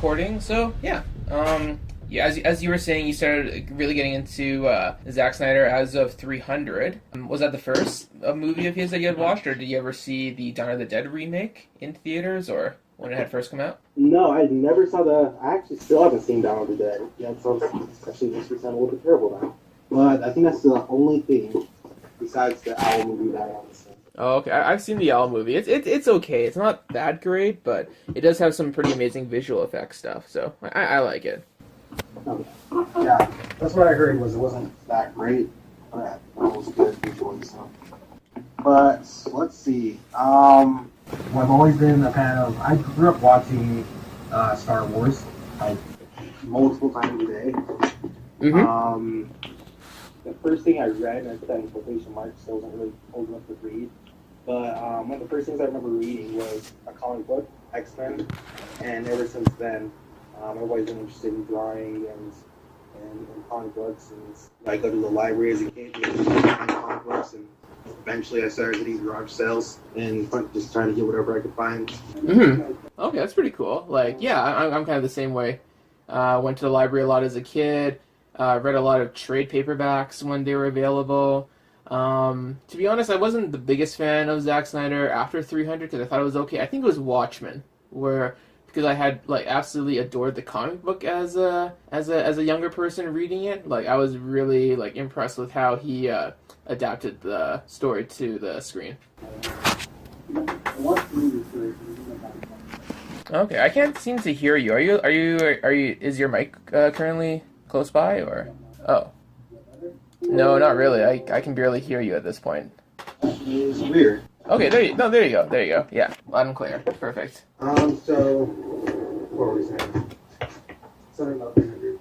recording. So yeah, yeah. As you were saying, you started really getting into Zack Snyder as of 300. Was that the first movie of his that you had watched, or did you ever see the Dawn of the Dead remake in theaters, or when it had first come out? No, I never saw the. I actually still haven't seen Dawn of the Dead. Yeah, so especially makes me sound a little bit terrible now. But I think that's the only thing besides the Owl movie that I haven't seen. Oh, okay. I've seen the Owl movie. It's okay. It's not that great, but it does have some pretty amazing visual effects stuff. So I like it. Okay. Yeah, that's what I heard. Was it wasn't that great, but it was good visually. So, but let's see. I've always been a fan of. I grew up watching Star Wars like multiple times a day. Mm-hmm. The first thing I read, I put that in quotation marks, so I wasn't really old enough to read. But one of the first things I remember reading was a comic book, X-Men, and ever since then, I've always been interested in drawing and comic books. And I go to the library as a kid, and comic books, and eventually I started getting garage sales and just trying to get whatever I could find. Mm-hmm. Okay, that's pretty cool. Like, yeah, I'm kind of the same way. Went to the library a lot as a kid. Read a lot of trade paperbacks when they were available. To be honest, I wasn't the biggest fan of Zack Snyder after 300 because I thought it was okay. I think it was Watchmen, because I had like absolutely adored the comic book as a younger person reading it. Like I was really like impressed with how he adapted the story to the screen. Okay, I can't seem to hear you. Are you? Is your mic currently close by or? Oh. No, not really. I can barely hear you at this point. It's weird. Okay, there you go. There you go. Yeah, loud and clear. Perfect. So what were we saying? Something about 300.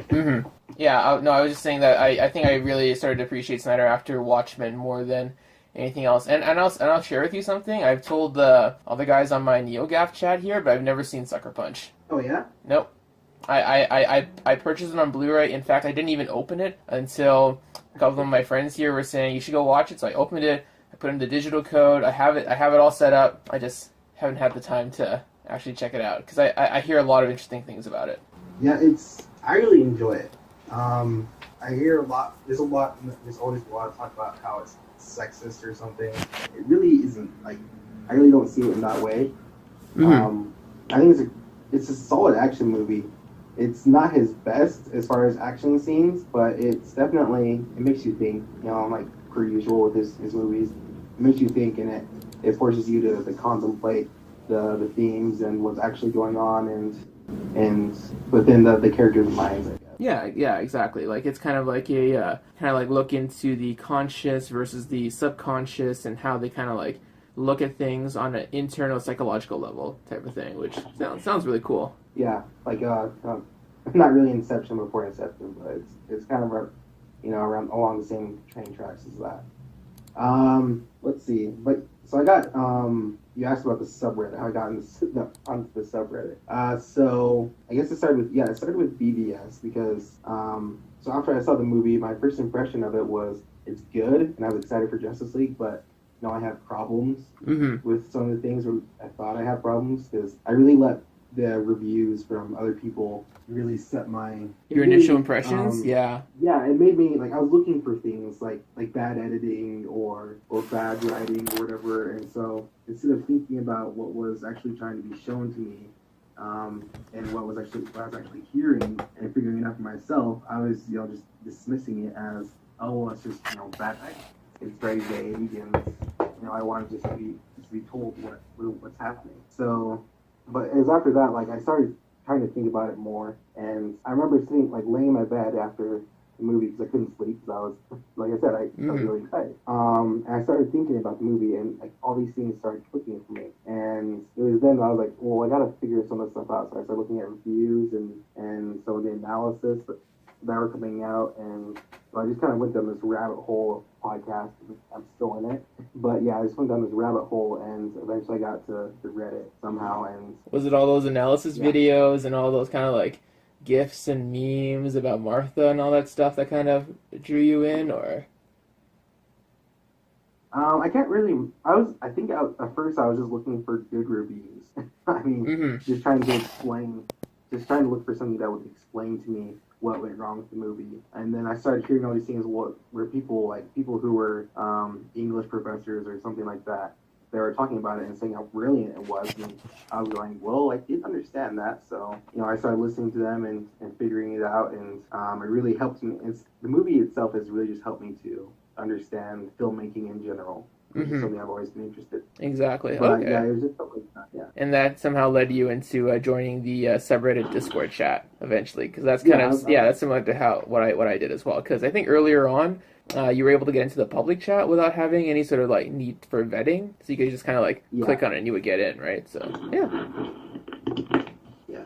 Mm-hmm. Yeah, I was just saying that I think I really started to appreciate Snyder after Watchmen more than anything else. And I'll share with you something. I've told all the guys on my NeoGaf chat here, but I've never seen Sucker Punch. Oh yeah? Nope. I purchased it on Blu-ray. In fact, I didn't even open it until a couple of my friends here were saying you should go watch it. So I opened it. I put in the digital code. I have it all set up. I just haven't had the time to actually check it out because I hear a lot of interesting things about it. Yeah, I really enjoy it. I hear a lot. There's always a lot of talk about how it's sexist or something. It really isn't. Like, I really don't see it in that way. Mm-hmm. I think it's a solid action movie. It's not his best as far as action scenes, but it makes you think, like per usual with his movies. It makes you think, and it forces you to contemplate the themes and what's actually going on and within the characters' minds, I guess. Yeah, exactly. Like it's kind of like a look into the conscious versus the subconscious and how they kind of like look at things on an internal psychological level type of thing, which sounds really cool. Yeah, like not really Inception before Inception, but it's kind of around along the same train tracks as that. Let's see, but so I got you asked about the subreddit, how I got onto the subreddit. So I guess it started with BBS because so after I saw the movie, my first impression of it was it's good, and I was excited for Justice League, but I have problems with some of the things where I thought I had problems because I really let the reviews from other people really set your initial impressions. Yeah, it made me like I was looking for things like bad editing or bad writing or whatever, and so instead of thinking about what was actually trying to be shown to me and what I was actually hearing and figuring it out for myself, I was just dismissing it as it's just bad writing. It's very vague, and I wanted just to be told what's happening. So, but it was after that, like I started trying to think about it more, and I remember laying in my bed after the movie because I couldn't sleep because I was, like I said, I was really excited. And I started thinking about the movie, and like all these things started clicking for me. And it was then I was like, well, I got to figure some of this stuff out. So I started looking at reviews and some of the analysis that were coming out, and so I just kind of went down this rabbit hole of podcasts. I'm still in it, but yeah, I just went down this rabbit hole, and eventually I got to Reddit somehow. And was it all those analysis videos and all those kind of like GIFs and memes about Martha and all that stuff that kind of drew you in, or? I can't really. At first I was just looking for good reviews. I mean, just trying to explain just trying to look for something that would explain to me what went wrong with the movie. And then I started hearing all these things where people who were English professors or something like that, they were talking about it and saying how brilliant it was. And I was going, well, I didn't understand that. So, I started listening to them and figuring it out. And it really helped me. The movie itself has really just helped me to understand filmmaking in general, which is something I've always been interested in. Exactly. But, okay. Yeah, it was just something like that, yeah. And that somehow led you into joining the subreddit Discord chat eventually, because that's kind of that's similar to what I did as well. Because I think earlier on, you were able to get into the public chat without having any sort of like need for vetting, so you could just kind of like click on it and you would get in, right? So yeah,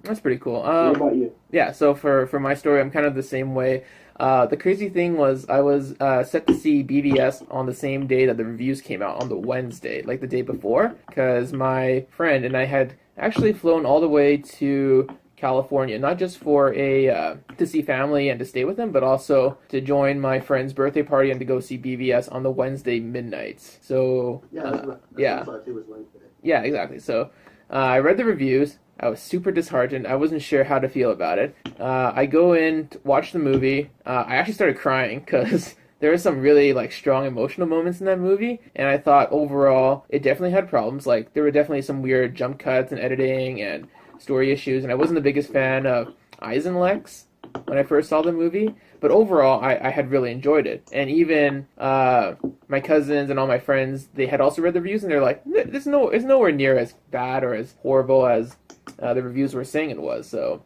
that's pretty cool. What about you? Yeah, so for my story, I'm kind of the same way. The crazy thing was I was set to see BVS on the same day that the reviews came out, on the Wednesday, like the day before, because my friend and I had actually flown all the way to California, not just for to see family and to stay with them, but also to join my friend's birthday party and to go see BVS on the Wednesday midnights. So Yeah, it was Wednesday. Yeah, exactly. So I read the reviews. I was super disheartened. I wasn't sure how to feel about it. I go in to watch the movie. I actually started crying because there were some really like strong emotional moments in that movie, and I thought overall it definitely had problems. Like there were definitely some weird jump cuts and editing and story issues, and I wasn't the biggest fan of Eisenlex when I first saw the movie. But overall, I had really enjoyed it. And even my cousins and all my friends, they had also read the reviews, and they're like, it's nowhere near as bad or as horrible as the reviews were saying it was. So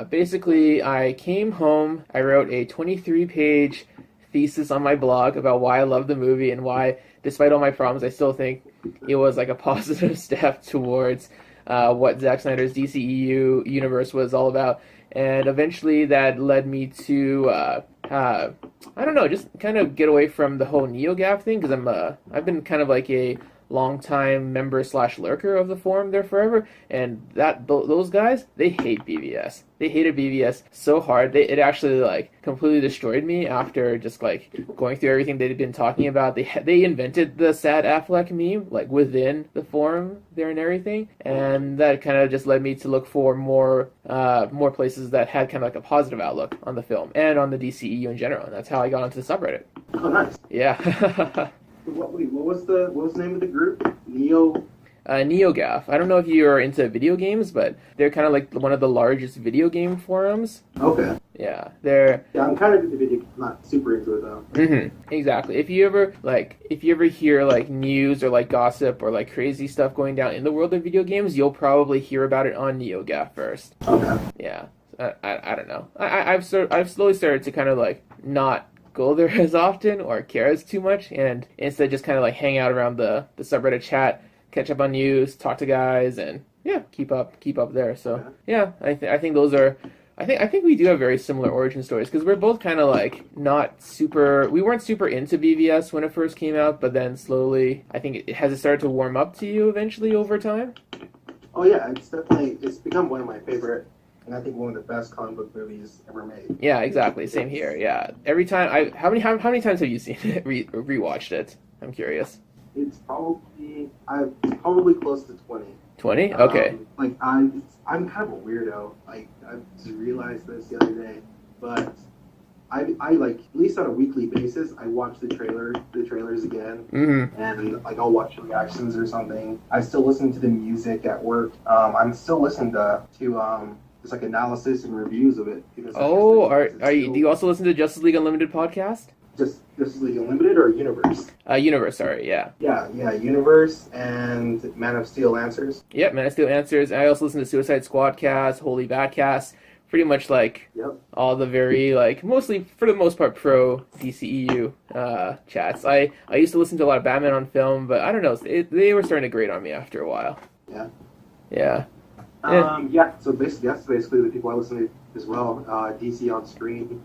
basically, I came home, I wrote a 23-page thesis on my blog about why I love the movie and why, despite all my problems, I still think it was like a positive step towards what Zack Snyder's DCEU universe was all about. And eventually that led me to, I don't know, just kind of get away from the whole NeoGaf thing, because I've been kind of like a longtime member / lurker of the forum there forever, and those guys, they hate BVS. They hated BVS so hard. It actually like completely destroyed me after just like going through everything they'd been talking about. They invented the sad Affleck meme like within the forum there and everything, and that kind of just led me to look for more places that had kind of like a positive outlook on the film and on the DCEU in general. And that's how I got onto the subreddit. Oh, nice. Yeah. What was the name of the group? NeoGaf. I don't know if you are into video games, but they're kind of like one of the largest video game forums. Okay. Yeah, I'm kind of into video, not super into it though. Mm-hmm. Exactly. If you ever hear like news or like gossip or like crazy stuff going down in the world of video games, you'll probably hear about it on NeoGaf first. Okay. Yeah. I don't know. I've slowly started to kind of like not go there as often or care as too much, and instead just kind of like hang out around the subreddit chat, catch up on news, talk to guys, and keep up there. So I think those are. I think we do have very similar origin stories, because we're both kind of like we weren't super into BVS when it first came out, but then slowly I think it started to warm up to you eventually over time. Oh yeah, it's become one of my favorite, and I think one of the best comic book movies ever made. Yeah, exactly. Same here. Yeah, every time how many times have you seen it, rewatched it? I'm curious. It's probably close to 20. 20? Okay. I'm kind of a weirdo. Like I just realized this the other day, but I like at least on a weekly basis I watch the trailers again, and like I'll watch reactions or something. I still listen to the music at work. I'm still listening to just like analysis and reviews of it. Do you also listen to Justice League Unlimited podcast? Just Justice League Unlimited or Universe? Universe, sorry, yeah. Yeah, Universe and Man of Steel Answers. Yep, Man of Steel Answers. I also listen to Suicide Squad cast, Holy Bad cast, pretty much like all the very, like, mostly, for the most part, pro DCEU chats. I used to listen to a lot of Batman on Film, but I don't know, they were starting to grate on me after a while. Yeah. Yeah. So that's basically the people I listen to as well. DC on Screen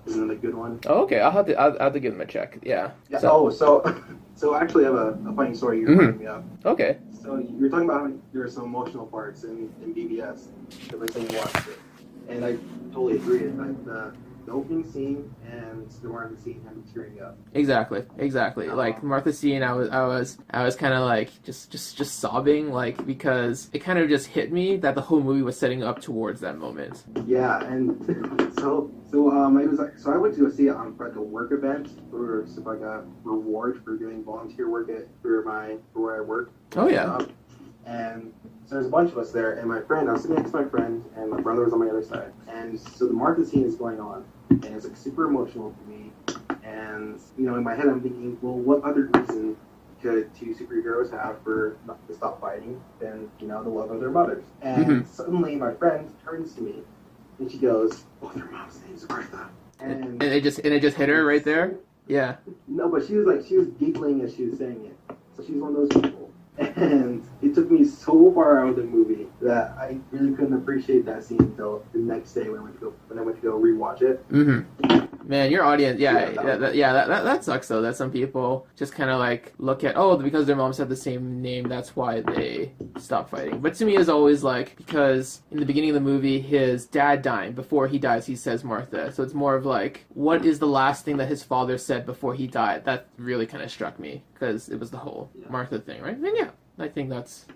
is another good one. Oh, okay. I'll have to give them a check. Yeah. So I actually have a funny story you're bringing me up. Okay. So you're talking about how there are some emotional parts in BBS every time you watch it, and I totally agree. Like the opening scene and the Martha scene, him tearing up. Exactly. Like Martha scene, I was kind of like just sobbing, like, because it kind of just hit me that the whole movie was setting up towards that moment. Yeah, and it was like, so I went to go see it on like a work event for like a reward for doing volunteer work for where I work. Oh yeah. And so there's a bunch of us there, and I was sitting next to my friend, and my brother was on my other side. And so the Martha scene is going on, and it's like super emotional for me. And in my head I'm thinking, well, what other reason could two superheroes have for not to stop fighting than the love of their mothers? And suddenly my friend turns to me, and she goes, "Oh, their mom's name's Martha." And it just hit her right there. Yeah. No, but she was giggling as she was saying it. So she's one of those people. And it took me so far out of the movie that I really couldn't appreciate that scene until the next day when I went to go rewatch it. Man, your audience, that sucks though. That some people just kind of like look at, oh, because their moms have the same name, that's why they stop fighting. But to me, it's always like, because in the beginning of the movie, his dad dying, before he dies, he says Martha. So it's more of like, what is the last thing that his father said before he died? That really kind of struck me, because it was the whole Martha thing, right? And yeah. I think that's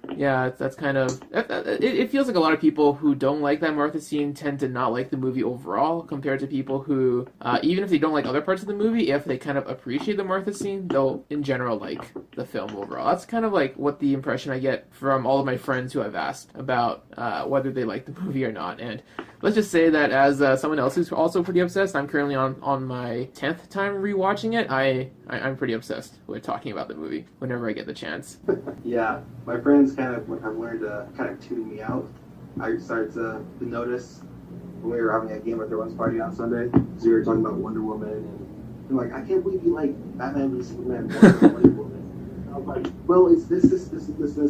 kind of, it feels like a lot of people who don't like that Martha scene tend to not like the movie overall, compared to people who, even if they don't like other parts of the movie, if they kind of appreciate the Martha scene, they'll in general like the film overall. That's kind of like what the impression I get from all of my friends who I've asked about whether they like the movie or not. And let's just say that as someone else who's also pretty obsessed, I'm currently on my 10th time rewatching it. I'm pretty obsessed with talking about the movie whenever I get the chance. Yeah, my friends kind of have learned to kind of tune me out. I started to notice when we were having a Game of Thrones party on Sunday, because we were talking about Wonder Woman, and they're like, I can't believe you like Batman v Superman more than Wonder Woman. And I was like, well, it's this,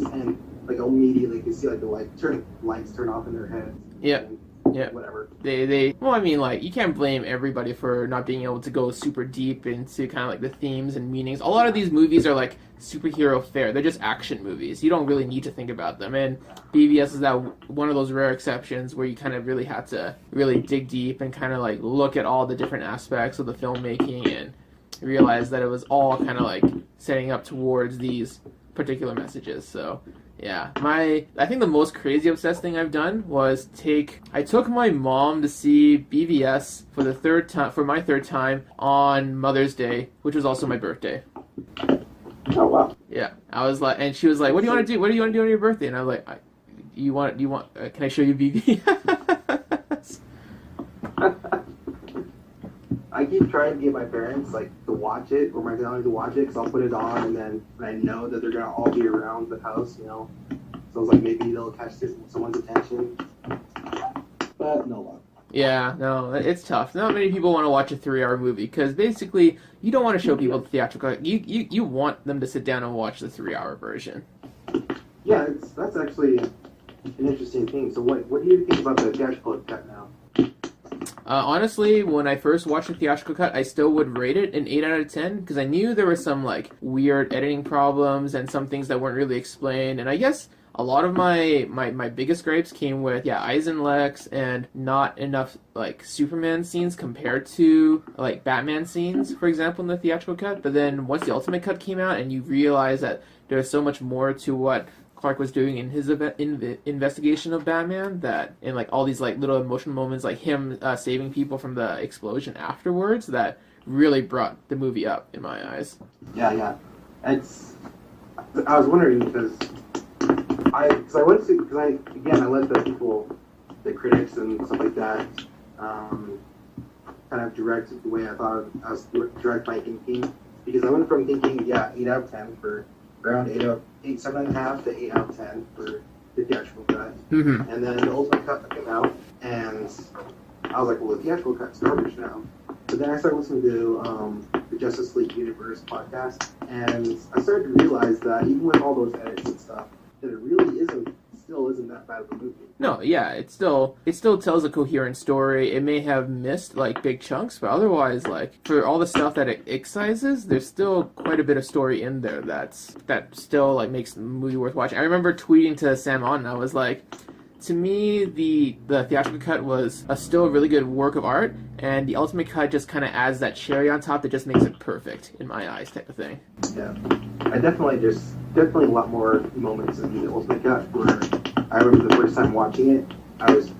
and like immediately you see like the lights turn off in their heads. Yeah. Yeah. Whatever. Well, I mean, like, you can't blame everybody for not being able to go super deep into kind of like the themes and meanings. A lot of these movies are like superhero fare. They're just action movies. You don't really need to think about them. And BVS is that one of those rare exceptions where you kind of really had to really dig deep and kind of like look at all the different aspects of the filmmaking and realize that it was all kind of like setting up towards these particular messages. So yeah, I think the most crazy obsessed thing I've done was I took my mom to see BVS for my third time on Mother's Day, which was also my birthday. Oh wow. Yeah, I was like, and she was like, "What do you want to do? What do you want to do on your birthday?" And I was like, can I show you BVS? I keep trying to get my parents like to watch it, or my family to watch it, because I'll put it on, and then I know that they're gonna all be around the house, So I was like, maybe they'll catch someone's attention, but no luck. Yeah, no, it's tough. Not many people want to watch a 3-hour movie, because basically you don't want to show people the theatrical. You want them to sit down and watch the 3-hour version. Yeah, that's actually an interesting thing. So what do you think about the theatrical cut now? Honestly, when I first watched the theatrical cut, I still would rate it an 8 out of 10, because I knew there were some like weird editing problems and some things that weren't really explained. And I guess a lot of my biggest gripes came with Eyes and Lex and not enough like Superman scenes compared to like Batman scenes, for example, in the theatrical cut. But then once the Ultimate Cut came out and you realize that there's so much more to what Clark was doing in his investigation of Batman, that in like all these like little emotional moments, like him saving people from the explosion afterwards, that really brought the movie up in my eyes. Yeah. I was wondering because I let the people, the critics and stuff like that, kind of direct the way I thought I was direct my thinking, because I went from thinking 8 out of 10 for around 7.5 to 8 out of 10 for the theatrical cut. And then the Ultimate Cut came out, and I was like, well, the theatrical cut's garbage now. But then I started listening to the Justice League Universe podcast, and I started to realize that even with all those edits and stuff, that it really still isn't that bad of a movie. No, yeah, it still tells a coherent story. It may have missed like big chunks, but otherwise, like for all the stuff that it excises, there's still quite a bit of story in there that still like makes the movie worth watching. I remember tweeting to Sam on, and I was like, to me, the theatrical cut was still a really good work of art, and the ultimate cut just kind of adds that cherry on top that just makes it perfect in my eyes, type of thing. Yeah, I definitely a lot more moments in the ultimate cut where I remember the first time watching it, I was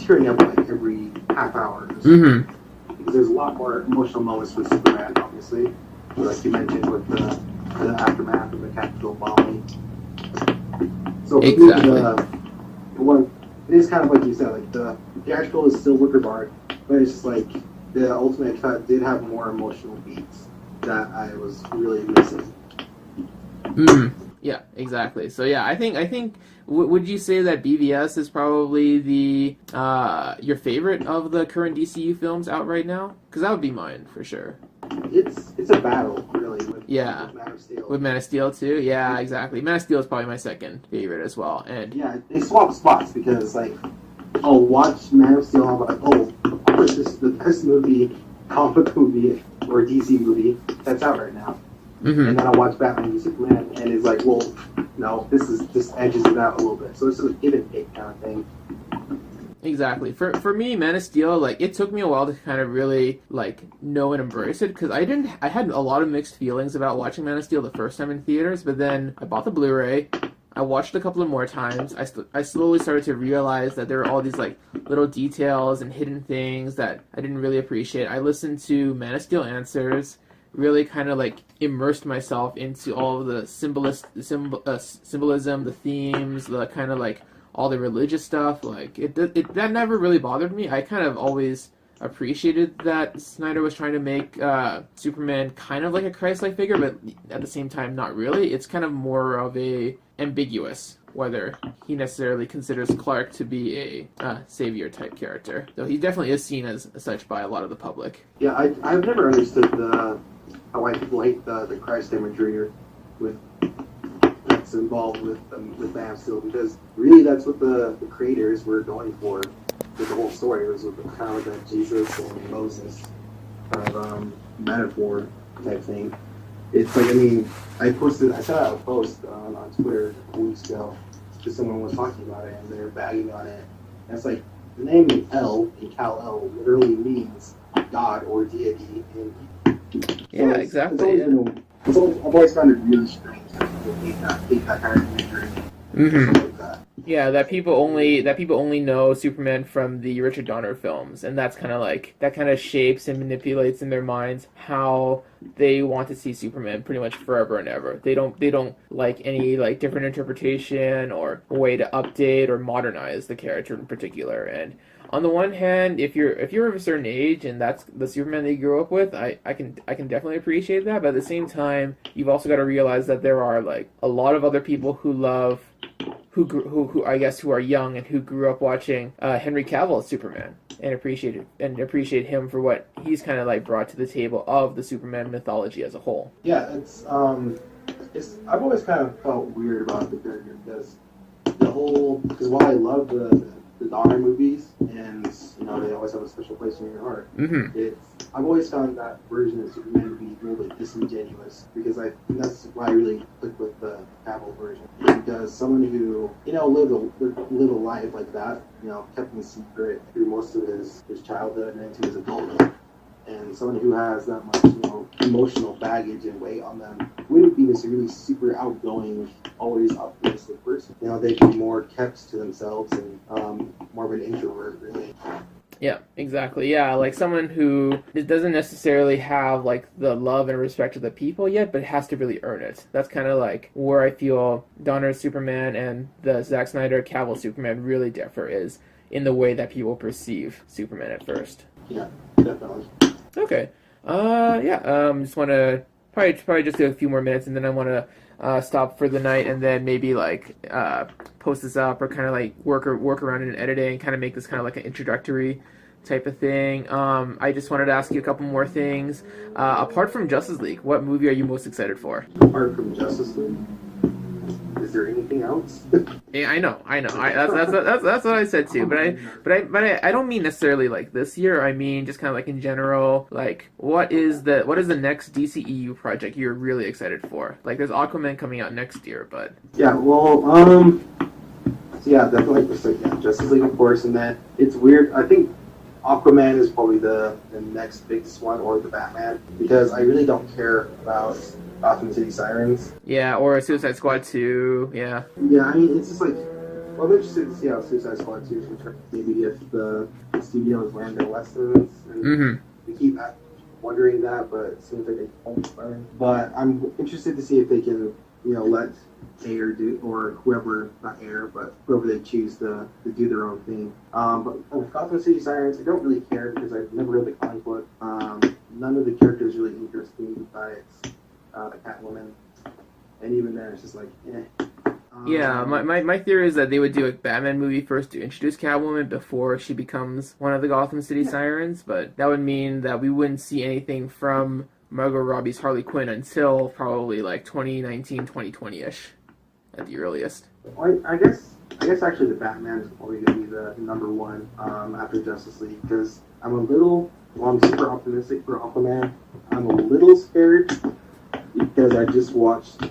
tearing up like every half hour. Mm-hmm. Because there's a lot more emotional moments with Superman, obviously, like you mentioned with the aftermath of the Capitol bombing. So Exactly. It is kind of like you said, like the theatrical is still work of art, but it's just like the ultimate cut did have more emotional beats that I was really missing. Yeah, exactly. So yeah, I think would you say that BVS is probably the your favorite of the current DCU films out right now? Because that would be mine for sure. It's a battle, really, with Man of Steel. With Man of Steel too. Yeah, exactly. Man of Steel is probably my second favorite as well. And yeah, they swap spots because like I'll watch Man of Steel and I'm like, oh, of course this is the best comic book movie or DC movie that's out right now. Mm-hmm. And then I'll watch Batman v Superman and it's like, well, no, this edges it out a little bit. So it's a give and take kind of thing. Exactly. For me, Man of Steel, like, it took me a while to kind of really, like, know and embrace it, because I had a lot of mixed feelings about watching Man of Steel the first time in theaters, but then I bought the Blu-ray, I watched it a couple of more times, I slowly started to realize that there were all these, like, little details and hidden things that I didn't really appreciate. I listened to Man of Steel Answers, really kind of, like, immersed myself into all of the symbolism, the themes, the kind of, like, all the religious stuff. Like, that never really bothered me. I kind of always appreciated that Snyder was trying to make Superman kind of like a Christ-like figure, but at the same time, not really. It's kind of more of a ambiguous whether he necessarily considers Clark to be a savior-type character. Though he definitely is seen as such by a lot of the public. Yeah, I've never understood why people hate the Christ imagery with that's involved with Man of Steel, because really that's what the creators were going for with the whole story. It was with the kind of like that Jesus and Moses kind of metaphor type thing. It's like, I mean, I sent out a post on Twitter a couple weeks ago because someone was talking about it and they were bagging on it. And it's like, the name L in Kal-El literally means God or deity. Yeah, exactly. I've always found it really strange that people hate that kind of imagery. Mm-hmm. Like that. Yeah, that people only know Superman from the Richard Donner films, and that's kind of shapes and manipulates in their minds how they want to see Superman pretty much forever and ever. They don't like any like different interpretation or way to update or modernize the character in particular. And on the one hand, if you're of a certain age and that's the Superman that you grew up with, I can definitely appreciate that. But at the same time, you've also got to realize that there are like a lot of other people who are young and who grew up watching Henry Cavill's Superman and appreciate him for what he's kind of like brought to the table of the Superman mythology as a whole. Yeah, it's I've always kind of felt weird about the character because because while I love the Donner movies and they always have a special place in your heart, Mm-hmm. I've always found that version of Superman to be a little bit disingenuous because that's why I really click with the Cavill version, because someone who lived a life like that, kept in secret through most of his childhood and into his adulthood, and someone who has that much emotional baggage and weight on them wouldn't be this really super outgoing, always optimistic person. They'd be more kept to themselves and more of an introvert, really. Yeah, exactly. Yeah, like someone who doesn't necessarily have like the love and respect of the people yet, but has to really earn it. That's kind of like where I feel Donner's Superman and the Zack Snyder Cavill Superman really differ, is in the way that people perceive Superman at first. Yeah, definitely. Okay. Just want to probably just do a few more minutes, and then I want to stop for the night, and then maybe like post this up or kind of like work around in editing, kind of make this kind of like an introductory type of thing. I just wanted to ask you a couple more things. Apart from Justice League, what movie are you most excited for? Apart from Justice League, is there anything else? Yeah, I know. That's what I said too. But I don't mean necessarily like this year. I mean just kind of like in general. Like what is the next DCEU project you're really excited for? Like there's Aquaman coming out next year, but yeah. Well, So yeah, definitely. So yeah, Justice League, of course, and then it's weird. I think Aquaman is probably the next biggest one, or the Batman, because I really don't care about Gotham City Sirens. Yeah, or Suicide Squad 2. Yeah. Yeah, I mean, it's just like, well, I'm interested to see how Suicide Squad 2 is returning. Maybe if the studios learn their lessons, and Mm-hmm. we keep wondering that, but it seems like they won't learn. But I'm interested to see if they can, let Ayer do, or whoever, not Ayer, but whoever they choose to do their own thing. But with Gotham City Sirens, I don't really care because I've never read the comic book. None of the characters really interest me besides the Catwoman. And even then, it's just like, eh. Yeah, my theory is that they would do a Batman movie first to introduce Catwoman before she becomes one of the Gotham City Sirens, but that would mean that we wouldn't see anything from Margot Robbie's Harley Quinn until probably like 2019, 2020-ish at the earliest. Well, I guess actually the Batman is probably going to be the number one after Justice League, because I'm super optimistic for Aquaman. I'm a little scared because I just watched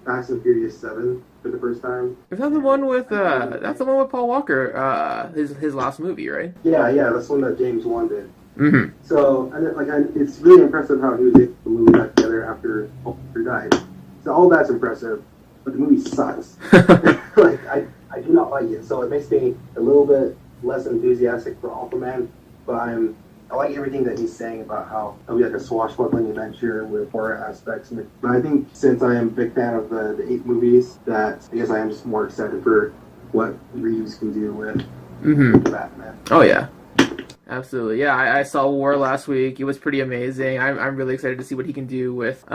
Fast and Furious 7 for the first time. Is that the one with that's the one with Paul Walker, his last movie, right? Yeah, that's the one that James Wan did. Mm-hmm. So, it's really impressive how he was able to put the movie back together after Paul Walker died. So all that's impressive, but the movie sucks. I do not like it. So it makes me a little bit less enthusiastic for Aquaman, but I like everything that he's saying about how it'll be like a swashbuckling adventure with horror aspects. But I think since I am a big fan of the 8 movies, that I guess I am just more excited for what Reeves can do with Batman. Oh yeah, absolutely. Yeah, I saw War last week. It was pretty amazing. I'm really excited to see what he can do with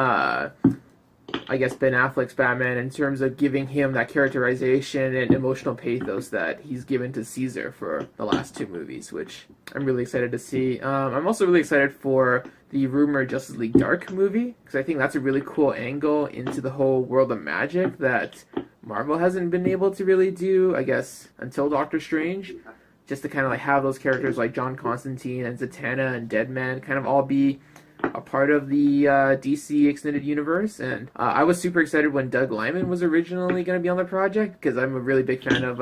I guess Ben Affleck's Batman in terms of giving him that characterization and emotional pathos that he's given to Caesar for the last 2 movies, which I'm really excited to see. I'm also really excited for the rumored Justice League Dark movie, because I think that's a really cool angle into the whole world of magic that Marvel hasn't been able to really do, I guess, until Doctor Strange. Just to kind of like have those characters like John Constantine and Zatanna and Deadman kind of all be a part of the DC Extended Universe, and I was super excited when Doug Liman was originally going to be on the project, because I'm a really big fan of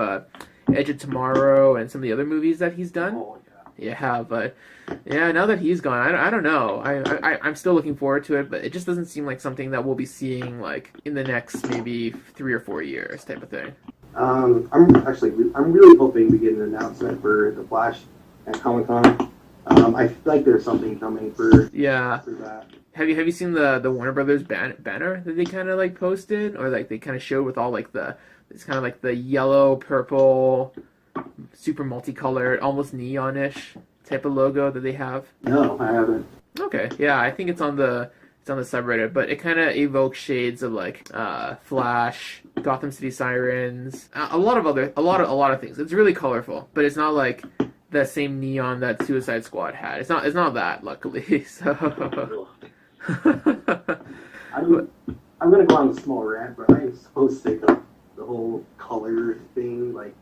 Edge of Tomorrow and some of the other movies that he's done. Oh, yeah, but yeah, now that he's gone, I don't know. I'm still looking forward to it, but it just doesn't seem like something that we'll be seeing like in the next maybe 3 or 4 years type of thing. I'm really hoping we get an announcement for The Flash at Comic-Con. I feel like there's something coming for that. Have you seen the Warner Brothers banner that they kind of like posted, or like they kind of showed with all like it's kind of like the yellow, purple, super multicolored, almost neonish type of logo that they have? No, I haven't. Okay, yeah, I think it's on the subreddit, but it kind of evokes shades of like Flash, Gotham City Sirens, a lot of things. It's really colorful, but it's not like the same neon that Suicide Squad had. It's not that, luckily. So I'm gonna go on a small rant, but I am so sick of the whole color thing. Like,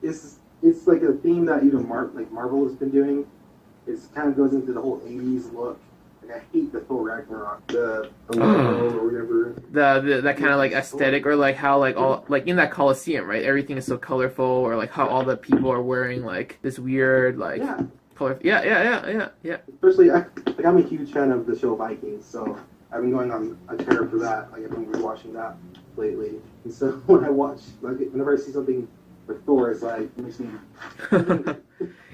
it's like a theme that even Marvel has been doing. It kind of goes into the whole '80s look. Like, I hate the Thor Ragnarok, the logo or whatever. That kind of like aesthetic, or like how like all like in that Coliseum, right? Everything is so colorful, or like how all the people are wearing like this weird like color. Yeah. Especially, I'm a huge fan of the show Vikings, so I've been going on a tear for that. Like, I've been rewatching that lately, and so when I watch, like, whenever I see something with Thor, it's like it makes me.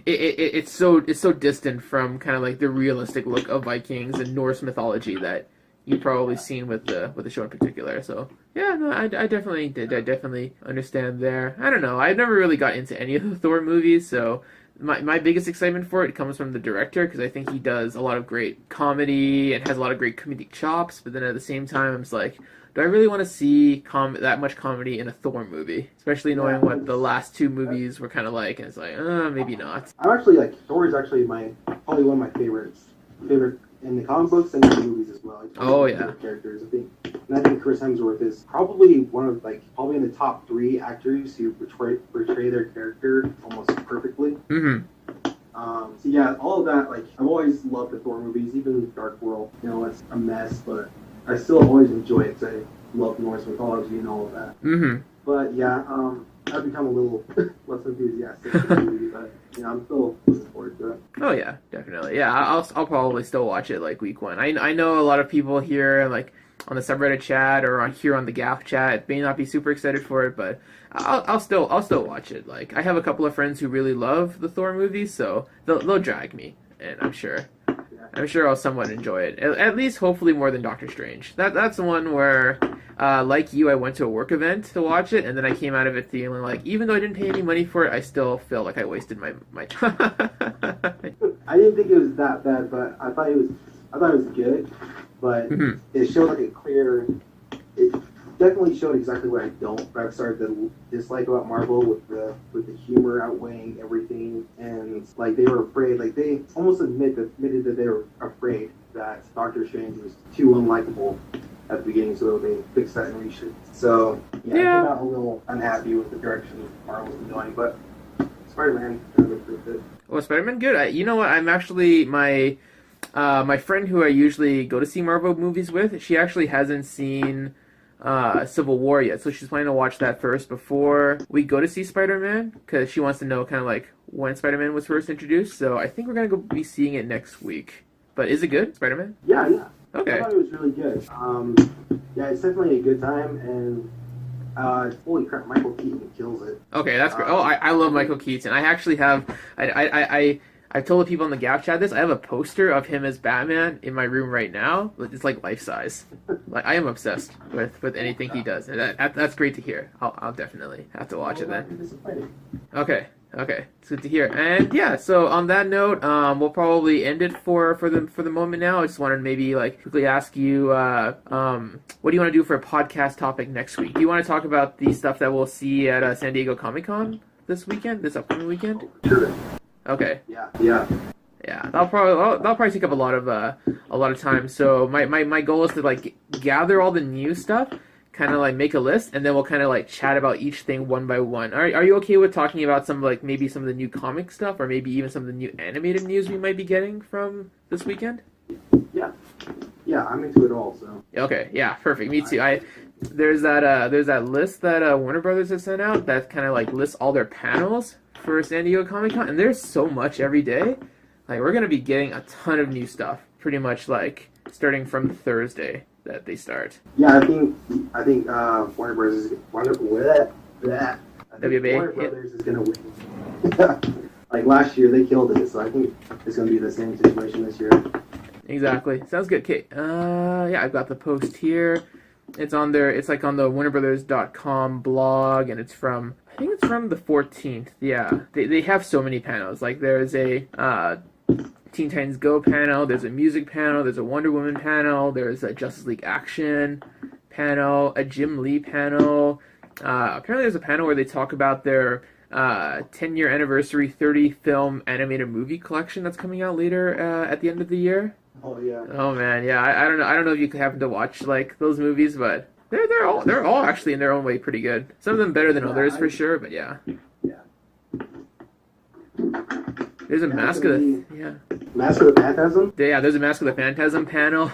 It's so distant from kind of like the realistic look of Vikings and Norse mythology that you've probably seen with the show in particular. So yeah, no, I definitely understand there. I don't know. I never really got into any of the Thor movies, so my biggest excitement for it comes from the director, because I think he does a lot of great comedy and has a lot of great comedic chops. But then at the same time, I'm just like, do I really want to see that much comedy in a Thor movie? Especially knowing what the last 2 movies were kind of like, and it's like, maybe not. I'm actually like, Thor is actually probably one of my favorites. Favorite in the comic books and in the movies as well. Characters. I think Chris Hemsworth is probably probably in the top 3 actors who portray their character almost perfectly. Mm-hmm. So yeah, all of that, like, I've always loved the Thor movies, even Dark World. It's a mess, but I still always enjoy it because I love Norse mythology and all of that. Mm-hmm. But yeah, I've become a little less enthusiastic for the movie, but I'm still looking forward to it. Oh yeah, definitely. Yeah, I'll probably still watch it like week one. I know a lot of people here like on the subreddit chat or on the GAF chat may not be super excited for it, but I'll still watch it. Like I have a couple of friends who really love the Thor movies, so they'll drag me, and I'm sure I'll somewhat enjoy it. At least hopefully more than Doctor Strange. That's the one where like you, I went to a work event to watch it, and then I came out of it feeling like, even though I didn't pay any money for it, I still feel like I wasted my time. I didn't think it was that bad, but I thought it was good. But it showed like it definitely showed exactly what I started to dislike about Marvel with the humor outweighing everything, and like they were afraid, like they almost admitted that they were afraid that Doctor Strange was too unlikable at the beginning, so they fixed that and reshoot. So I came out a little unhappy with the direction Marvel was going, but Spider-Man kind of improved it. Well, Spider-Man, good. You know what? I'm actually my friend who I usually go to see Marvel movies with. She actually hasn't seen Civil War yet, so she's planning to watch that first before we go to see Spider-Man, because she wants to know kind of like when Spider-Man was first introduced. So I think we're gonna go be seeing it next week. But is it good, Spider-Man? Yeah. Okay. I thought it was really good. It's definitely a good time, and holy crap, Michael Keaton kills it. Okay, that's great. I love Michael Keaton. I actually have I've told the people in the Gap chat this. I have a poster of him as Batman in my room right now. It's like life size. Like I am obsessed with anything he does. That's great to hear. I'll definitely have to watch it then. Okay, it's good to hear. And yeah, so on that note, we'll probably end it for the moment now. I just wanted to maybe like quickly ask you, what do you want to do for a podcast topic next week? Do you want to talk about the stuff that we'll see at San Diego Comic-Con this upcoming weekend? Sure. Okay. Yeah. That'll probably take up a lot of time. So my goal is to like gather all the new stuff, kind of like make a list, and then we'll kind of like chat about each thing one by one. Are you okay with talking about maybe some of the new comic stuff, or maybe even some of the new animated news we might be getting from this weekend? Yeah, I'm into it all. So. Okay. Yeah. Perfect. Me too. There's that list that Warner Brothers has sent out that kind of like lists all their panels for San Diego Comic-Con, and there's so much every day. Like we're gonna be getting a ton of new stuff, pretty much like starting from Thursday that they start. Yeah, I think Warner Brothers is Warner Brothers is gonna win. Like last year, they killed it, so I think it's gonna be the same situation this year. Exactly. Sounds good, Kate. I've got the post here. It's on there. It's like on the WarnerBrothers.com blog, and I think it's from the 14th. Yeah, they have so many panels. Like there's a Teen Titans Go panel, there's a music panel, there's a Wonder Woman panel, there's a Justice League Action panel, a Jim Lee panel. Apparently there's a panel where they talk about their 10-year anniversary 30 film animated movie collection that's coming out later at the end of the year. Oh yeah. Oh man, yeah. I don't know. I don't know if you happen to watch like those movies, but they're all actually in their own way pretty good. Some of them better than others for sure, but yeah. Yeah. There's a Mask of the Phantasm. Yeah, there's a Mask of the Phantasm panel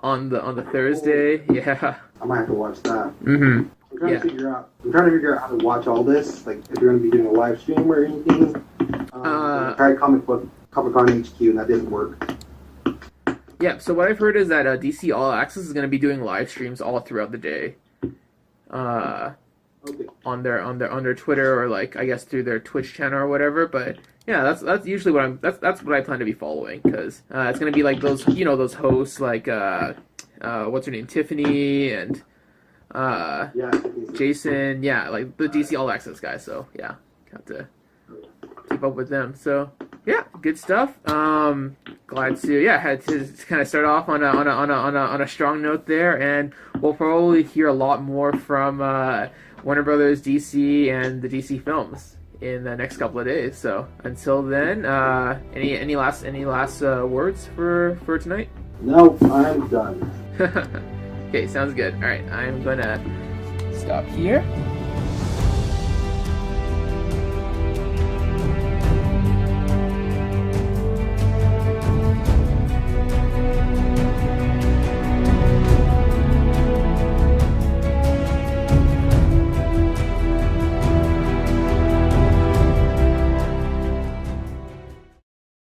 on the Thursday. Yeah. I might have to watch that. Mm-hmm. I'm trying to figure out how to watch all this. Like if you're going to be doing a live stream or anything. I tried Comic-Con HQ and that didn't work. Yeah, so what I've heard is that DC All Access is going to be doing live streams all throughout the day, on their Twitter or like I guess through their Twitch channel or whatever. But yeah, that's usually that's what I plan to be following, because it's going to be like those hosts like what's her name, Tiffany and Jason, like the DC All Access guys. So yeah, got to keep up with them. So yeah, good stuff. Glad to had to kind of start off on a strong note there, and we'll probably hear a lot more from Warner Brothers, DC, and the DC films in the next couple of days. So until then, any last words for tonight? No, I'm done. Okay, sounds good. All right, I'm gonna stop here.